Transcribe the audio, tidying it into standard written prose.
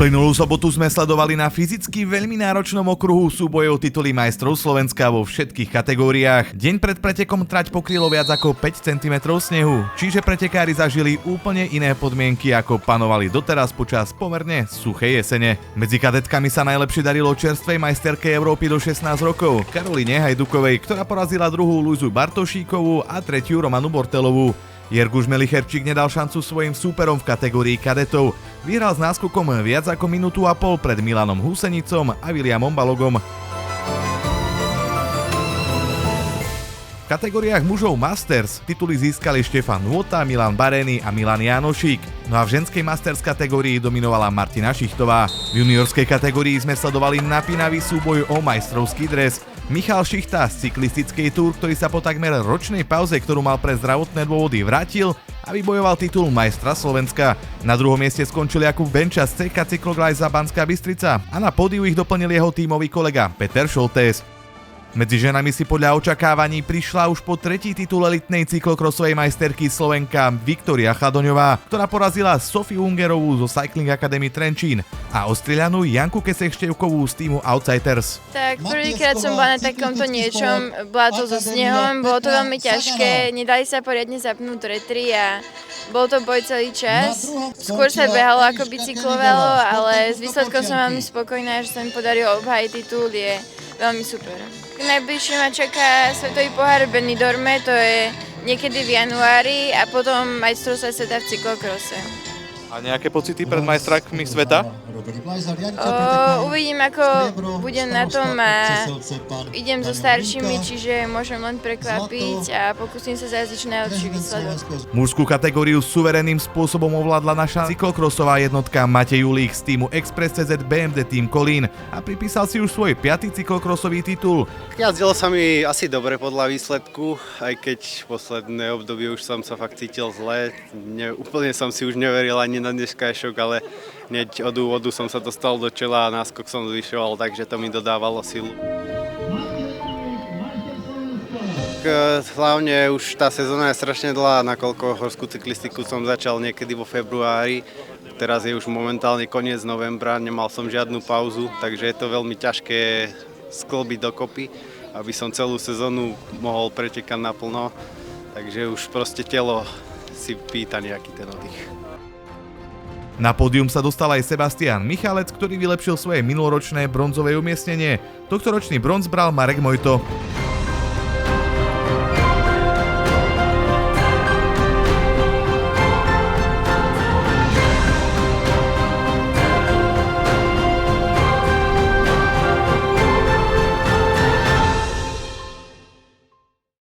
Uplynulú sobotu sme sledovali na fyzicky veľmi náročnom okruhu súbojov tituly majstrov Slovenska vo všetkých kategóriách. Deň pred pretekom trať pokrylo viac ako 5 cm snehu, čiže pretekári zažili úplne iné podmienky, ako panovali doteraz počas pomerne suchej jesene. Medzi kadetkami sa najlepšie darilo čerstvej majsterke Európy do 16 rokov, Karolíne Hajdukovej, ktorá porazila druhú Luizu Bartošíkovú a tretiu Romanu Bortelovú. Jerguš Melicherčík nedal šancu svojim súperom v kategórii kadetov. Vyhral s náskokom viac ako minútu a pol pred Milanom Husenicom a Williamom Balogom. V kategóriách mužov Masters tituly získali Štefan Nôta, Milan Barény a Milan Jánošík. No a v ženskej Masters kategórii dominovala Martina Šichtová. V juniorskej kategórii sme sledovali napínavý súboj o majstrovský dres. Michal Šichta z cyklistickej Tour, ktorý sa po takmer ročnej pauze, ktorú mal pre zdravotné dôvody, vrátil a vybojoval titul majstra Slovenska. Na druhom mieste skončil Jakub Benča z CK Cycloglyze za Banská Bystrica a na pódiu ich doplnil jeho tímový kolega Peter Šoltés. Medzi ženami si podľa očakávaní prišla už po tretí titul elitnej cyklokrosovej majsterky Slovenka Viktória Chladoňová, ktorá porazila Sofiu Ungerovú zo Cycling Academy Trenčín a Ostriľanu Janku Kesech-Števkovú z týmu Outsiders. Tak prvýkrát som bola na takomto niečom, bola to so snehom, bolo to veľmi ťažké, nedali sa poriadne zapnúť retry a bol to boj celý čas. Skôr sa behalo ako bicyklovalo, ale s výsledkom som veľmi spokojná, že sa mi podarilo obhájiť titul, je veľmi super. Najbližšie ma čaká Svetový pohár v Benidorme, to je niekedy v januári a potom majstrovstvá sveta v cyklokrose. A nejaké pocity pred majstrákmi sveta? Uvidím, ako budem na tom a idem so staršími, čiže môžem len prekvapiť a pokúsim sa zajazdiť čo najlepší výsledok. Mužskú kategóriu suverénnym spôsobom ovládla naša cyklokrosová jednotka Matej Julík z týmu Express.cz BMD Team Kolín a pripísal si už svoj 5. cyklokrosový titul. Jazdilo sa mi asi dobre podľa výsledku, aj keď v posledné obdobie už som sa fakt cítil zle. Úplne som si už neveril ani na dneškajšok, ale hneď od úvodu som sa dostal do čela a náskok som zvyšoval, takže to mi dodávalo silu. Hlavne už tá sezóna je strašne dlhá, nakoľko horskú cyklistiku som začal niekedy vo februári. Teraz je už momentálne koniec novembra, nemal som žiadnu pauzu, takže je to veľmi ťažké sklbiť dokopy, aby som celú sezónu mohol pretekať naplno. Takže už proste telo si pýta nejaký ten oddych. Na pódium sa dostal aj Sebastian Michalec, ktorý vylepšil svoje minuloročné bronzové umiestnenie. Tohtoročný bronz bral Marek Mojto.